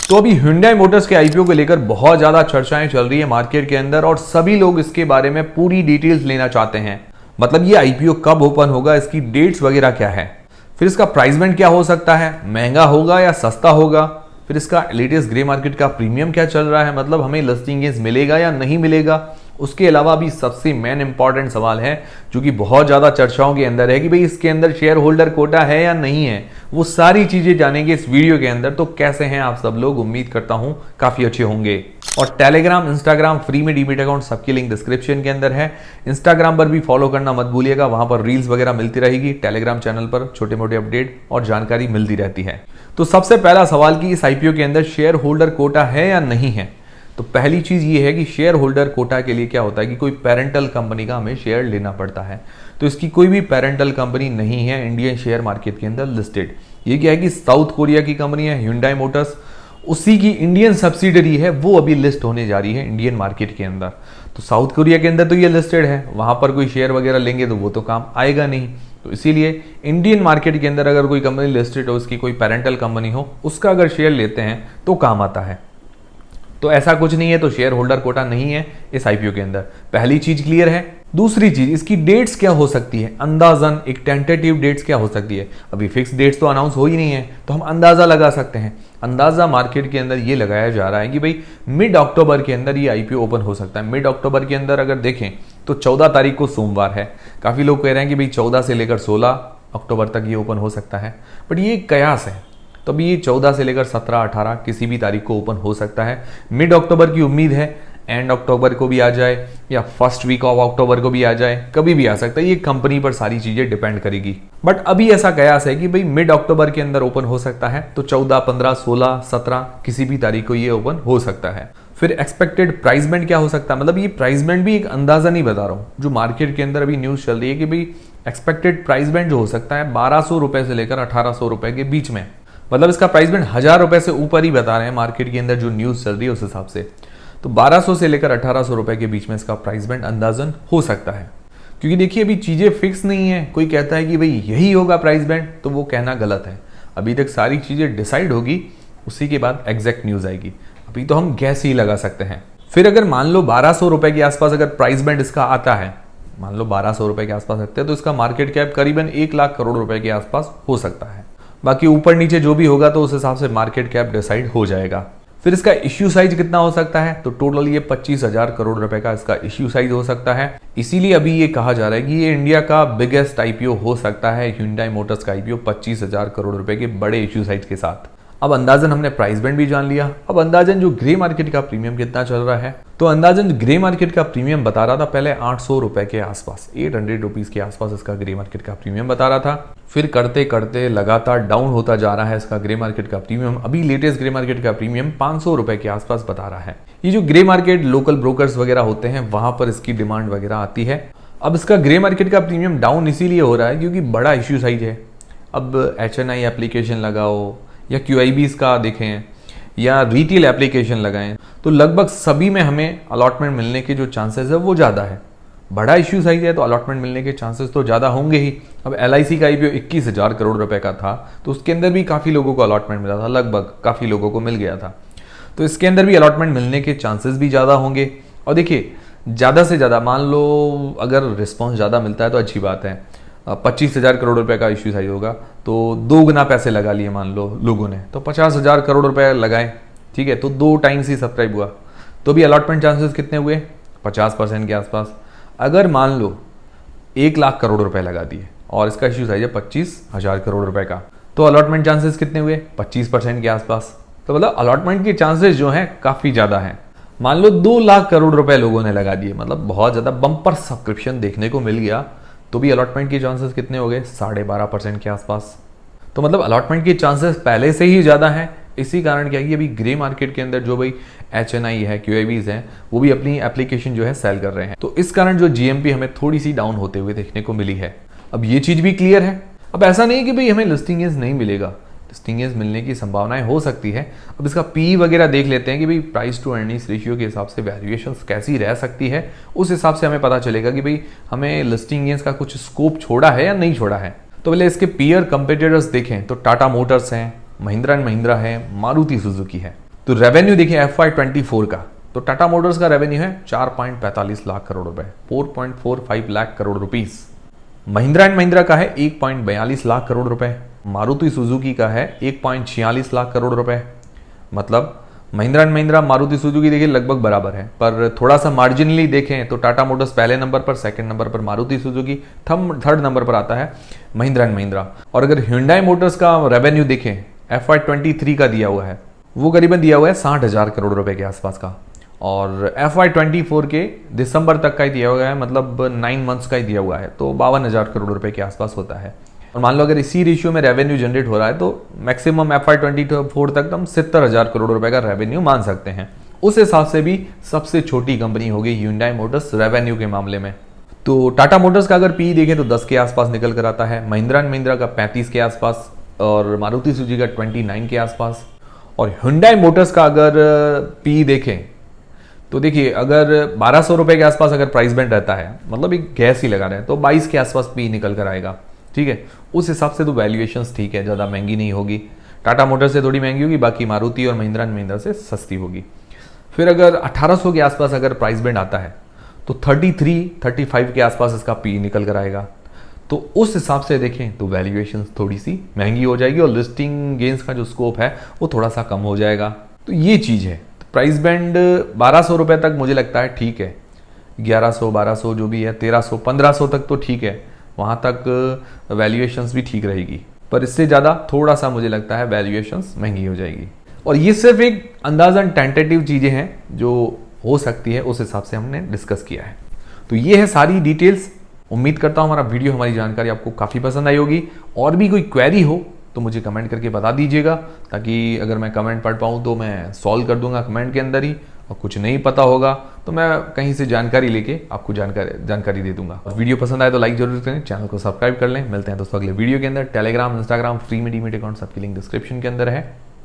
तो अभी Hyundai Motors के आईपीओ को लेकर बहुत ज्यादा चर्चाएं चल रही है मार्केट के अंदर और सभी लोग इसके बारे में पूरी डिटेल्स लेना चाहते हैं। मतलब ये आईपीओ कब ओपन होगा, इसकी डेट्स वगैरह क्या है, फिर इसका प्राइस बैंड क्या हो सकता है, महंगा होगा या सस्ता होगा, फिर इसका लेटेस्ट ग्रे मार्केट का प्रीमियम क्या चल रहा है, मतलब हमें लिस्टिंग गेन्स मिलेगा या नहीं मिलेगा। उसके अलावा अभी सबसे मेन इंपॉर्टेंट सवाल है जो कि बहुत ज्यादा चर्चाओं के अंदर है कि भाई इसके अंदर शेयर होल्डर कोटा है या नहीं है। वो सारी चीजें जानेंगे इस वीडियो के अंदर। तो कैसे हैं आप सब लोग, उम्मीद करता हूं काफी अच्छे होंगे। और टेलीग्राम, इंस्टाग्राम फ्री में डीमेट अकाउंट सबकी लिंक डिस्क्रिप्शन के अंदर है। इंस्टाग्राम पर भी फॉलो करना मत भूलिएगा, वहां पर रील्स वगैरह मिलती रहेगी। टेलीग्राम चैनल पर छोटे मोटे अपडेट और जानकारी मिलती रहती है। तो सबसे पहला सवाल कि इस आईपीओ के अंदर शेयर होल्डर कोटा है या नहीं है। तो पहली चीज ये है कि शेयर होल्डर कोटा के लिए क्या होता है कि कोई पेरेंटल कंपनी का हमें शेयर लेना पड़ता है। तो इसकी कोई भी पेरेंटल कंपनी नहीं है इंडियन शेयर मार्केट के अंदर लिस्टेड। ये क्या है कि साउथ कोरिया की कंपनी है Hyundai मोटर्स, उसी की इंडियन सब्सिडरी है, वो अभी लिस्ट होने जा रही है इंडियन मार्केट के अंदर। तो साउथ कोरिया के अंदर तो ये लिस्टेड है, वहां पर कोई शेयर वगैरह लेंगे तो वो तो काम आएगा नहीं। तो इसीलिए इंडियन मार्केट के अंदर अगर कोई कंपनी लिस्टेड हो, उसकी कोई पेरेंटल कंपनी हो, उसका अगर शेयर लेते हैं तो काम आता है। तो ऐसा कुछ नहीं है, तो शेयर होल्डर कोटा नहीं है इस आईपीओ के अंदर। पहली चीज क्लियर है। दूसरी चीज, इसकी डेट्स क्या हो सकती है, अंदाजन एक टेंटेटिव डेट्स क्या हो सकती है। अभी फिक्स डेट्स तो अनाउंस हो ही नहीं है, तो हम अंदाजा लगा सकते हैं। अंदाजा मार्केट के अंदर ये लगाया जा रहा है कि भाई मिड अक्टूबर के अंदर ये आईपीओ ओपन हो सकता है। मिड अक्टूबर के अंदर अगर देखें तो 14 तारीख को सोमवार है। काफी लोग कह रहे हैं कि भाई 14 से लेकर 16 अक्टूबर तक ये ओपन हो सकता है, बट ये कयास है। तो अभी ये 14 से लेकर 17, 18 किसी भी तारीख को ओपन हो सकता है। मिड अक्टूबर की उम्मीद है, एंड अक्टूबर को भी आ जाए या फर्स्ट वीक ऑफ अक्टूबर को भी आ जाए, कभी भी आ सकता है। ये कंपनी पर सारी चीजें डिपेंड करेगी, बट अभी ऐसा कयास है कि भाई मिड अक्टूबर के अंदर ओपन हो सकता है। तो 14, 15, 16, 17 किसी भी तारीख को ये ओपन हो सकता है। फिर एक्सपेक्टेड प्राइस बैंड क्या हो सकता है, मतलब ये प्राइस बैंड भी एक अंदाजा नहीं बता रहा हूँ, जो मार्केट के अंदर अभी न्यूज चल रही है कि भाई एक्सपेक्टेड प्राइस बैंड जो हो सकता है 1200 रुपए से लेकर 1800 रुपए के बीच में। मतलब इसका प्राइस बैंड 1000 रुपए से ऊपर ही बता रहे हैं मार्केट के अंदर जो न्यूज चल रही है उस हिसाब से। तो 1200 से लेकर 1800 रुपए के बीच में इसका प्राइस बैंड अंदाजन हो सकता है। क्योंकि देखिए अभी चीजें फिक्स नहीं है, कोई कहता है कि भाई यही होगा प्राइस बैंड, तो वो कहना गलत है। अभी तक सारी चीजें डिसाइड होगी, उसी के बाद एग्जैक्ट न्यूज आएगी। अभी तो हम गैस ही लगा सकते हैं। फिर अगर मान लो 1200 रुपए के आसपास अगर प्राइस बैंड इसका आता है, मान लो 1200 रुपए के आसपास रखते हैं, तो इसका मार्केट कैप करीबन 1 लाख करोड़ रुपए के आसपास हो सकता है। बाकी ऊपर नीचे जो भी होगा तो उस हिसाब से मार्केट कैप डिसाइड हो जाएगा। फिर इसका इश्यू साइज कितना हो सकता है, तो टोटल ये 25,000 करोड़ रुपए का इसका इश्यू साइज हो सकता है। इसीलिए अभी ये कहा जा रहा है कि ये इंडिया का बिगेस्ट आईपीओ हो सकता है। Hyundai मोटर्स का आईपीओ 25,000 करोड़ रुपए के बड़े इश्यू साइज के साथ। अब अंदाजन हमने प्राइस बैंड भी जान लिया। अब अंदाजन जो ग्रे मार्केट का प्रीमियम कितना चल रहा है, तो अंदाजन ग्रे मार्केट का प्रीमियम बता रहा था पहले 800 रुपए के आसपास, 800 रुपीज के आसपास इसका ग्रे मार्केट का प्रीमियम बता रहा था। फिर करते करते लगातार डाउन होता जा रहा है इसका ग्रे मार्केट का प्रीमियम। अभी लेटेस्ट ग्रे मार्केट का प्रीमियम 500 रुपए के आसपास बता रहा है। ये जो ग्रे मार्केट लोकल ब्रोकर्स वगैरह होते हैं, वहां पर इसकी डिमांड वगैरह आती है। अब इसका ग्रे मार्केट का प्रीमियम डाउन इसीलिए हो रहा है क्योंकि बड़ा इश्यू साइज है। अब HNI एप्लीकेशन लगाओ या QIBs का देखें या रिटेल एप्लीकेशन लगाएं, तो लगभग सभी में हमें अलॉटमेंट मिलने के जो चांसेस है वो ज़्यादा है। बड़ा इश्यू साइज है तो अलॉटमेंट मिलने के चांसेस तो ज़्यादा होंगे ही। अब LIC का आईपीओ 21,000 करोड़ रुपए का था, तो उसके अंदर भी काफ़ी लोगों को अलॉटमेंट मिला था, लगभग काफ़ी लोगों को मिल गया था। तो इसके अंदर भी अलॉटमेंट मिलने के चांसेस भी ज़्यादा होंगे। और देखिए ज़्यादा से ज़्यादा मान लो अगर रिस्पॉन्स ज़्यादा मिलता है तो अच्छी बात है। 25,000 करोड़ रुपए का इश्यू साइज होगा तो 2 गुना पैसे लगा लिए मान लो लोगों ने, तो 50,000 करोड़ रुपए लगाए, ठीक है, तो 2 टाइम्स ही सब्सक्राइब हुआ, तो भी अलॉटमेंट चांसेस कितने हुए, 50% के आसपास। अगर मान लो 1 लाख करोड़ रुपए लगा दिए और इसका इश्यू साइज है 25,000 करोड़ रुपए का, तो अलॉटमेंट चांसेस कितने हुए, 25% के आसपास। तो मतलब अलॉटमेंट के चांसेस जो हैं काफी ज्यादा हैं। मान लो 2 लाख करोड़ रुपए लोगों ने लगा दिए, मतलब बहुत ज्यादा बम्पर सब्सक्रिप्शन देखने को मिल गया, तो भी अलॉटमेंट के चांसेस कितने हो गए, 12.5% के आसपास। तो मतलब अलॉटमेंट के चांसेस पहले से ही ज़्यादा हैं। इसी कारण क्या है अभी ग्रे मार्केट के अंदर जो भाई HNI है, QIBs हैं, वो भी अपनी एप्लीकेशन जो है सेल कर रहे हैं। तो इस कारण जो GMP हमें थोड़ी सी डाउन होते हुए देखने को मिली है। अब ये चीज़ भी क्लियर है। अब ऐसा नहीं कि भाई हमें लिस्टिंग गेन्स नहीं मिलेगा, लिस्टिंग गेन्स मिलने की संभावनाएं हो सकती है। अब इसका PE वगैरह देख लेते हैं कि भाई प्राइस टू अर्निंग्स रेशियो के हिसाब से वैल्यूएशंस कैसी रह सकती है, उस हिसाब से हमें पता चलेगा कि भाई हमें लिस्टिंग गेन्स का कुछ स्कोप छोड़ा है या नहीं छोड़ा है। तो पहले इसके पीयर कंपेटिटर्स देखें तो टाटा मोटर्स हैं, महिंद्रा एंड महिंद्रा है, मारुति सुजुकी है। तो रेवेन्यू देखिए FY24 का, तो टाटा मोटर्स का रेवेन्यू है 4.45 लाख करोड़ रुपए, 4.45 लाख करोड़ रुपीस। महिंद्रा एंड महिंद्रा का है 1.42 लाख करोड़ रुपए, मारुति सुजुकी का है 1.46 लाख करोड़ रुपए। मतलब महिंद्रा एंड महिंद्रा मारुति सुजुकी देखिए लगभग बराबर है, पर थोड़ा सा मार्जिनली देखें तो टाटा मोटर्स पहले नंबर पर, सेकंड नंबर पर मारुति सुजुकी, थर्ड नंबर पर आता है महिंद्रा एंड महिंद्रा। और अगर Hyundai मोटर्स का रेवेन्यू देखें FY23 का दिया हुआ है, वो करीबन दिया हुआ है 60,000 करोड़ रुपए के आसपास का, और FY24 के दिसंबर तक का ही दिया हुआ है, मतलब 9 मंथ्स का ही दिया हुआ है, तो 52,000 करोड़ रुपए के आसपास होता है। और मान लो अगर इसी रेशियो में रेवेन्यू जनरेट हो रहा है तो मैक्सिमम FY24 तक हम 70,000 करोड़ रुपए का रेवेन्यू मान सकते हैं। उस हिसाब से भी सबसे छोटी कंपनी होगी Hyundai मोटर्स रेवेन्यू के मामले में। तो टाटा मोटर्स का अगर पी देखें तो 10 के आसपास निकल कर आता है, महिंद्रा एंड महिंद्रा का 35 के आसपास, और मारुति सुजुकी का 29 के आसपास। और Hyundai मोटर्स का अगर पी देखें तो देखिए अगर 1200 रुपए के आसपास अगर प्राइस बैंड रहता है, मतलब एक गैस ही लगा रहे हैं, तो 22 के आसपास पी निकल कर आएगा। ठीक है, उस हिसाब से तो वैल्यूएशंस ठीक है, ज़्यादा महंगी नहीं होगी। टाटा मोटर्स से थोड़ी महंगी होगी, बाकी मारुति और महिंद्रा एंड महिंद्रा से सस्ती होगी। फिर अगर 1800 के आसपास अगर प्राइस बैंड आता है तो 33-35 के आसपास इसका पी निकल कर आएगा। तो उस हिसाब से देखें तो वैल्यूएशंस थोड़ी सी महंगी हो जाएगी और लिस्टिंग गेन्स का जो स्कोप है वो थोड़ा सा कम हो जाएगा। तो ये चीज़ है। प्राइस बैंड 1200 रुपये तक मुझे लगता है ठीक है, 1100, 1200 जो भी है, 1300, 1500 तक तो ठीक है, वहाँ तक वैल्यूएशंस भी ठीक रहेगी। पर इससे ज़्यादा थोड़ा सा मुझे लगता है वैल्यूएशंस महंगी हो जाएगी। और ये सिर्फ एक अंदाज़न टेंटेटिव चीज़ें हैं जो हो सकती है, उस हिसाब से हमने डिस्कस किया है। तो ये है सारी डिटेल्स। उम्मीद करता हूँ हमारा वीडियो, हमारी जानकारी आपको काफ़ी पसंद आई होगी। और भी कोई क्वेरी हो तो मुझे कमेंट करके बता दीजिएगा, ताकि अगर मैं कमेंट पढ़ पाऊँ तो मैं सॉल्व कर दूंगा कमेंट के अंदर ही। और कुछ नहीं पता होगा तो मैं कहीं से जानकारी लेके आपको जानकारी दे दूंगा। वीडियो पसंद आए तो लाइक जरूर करें, चैनल को सब्सक्राइब कर लें। मिलते हैं दोस्तों अगले वीडियो के अंदर। टेलीग्राम, इंस्टाग्राम, फ्री में डीमेट अकाउंट सबकी लिंक डिस्क्रिप्शन के अंदर है।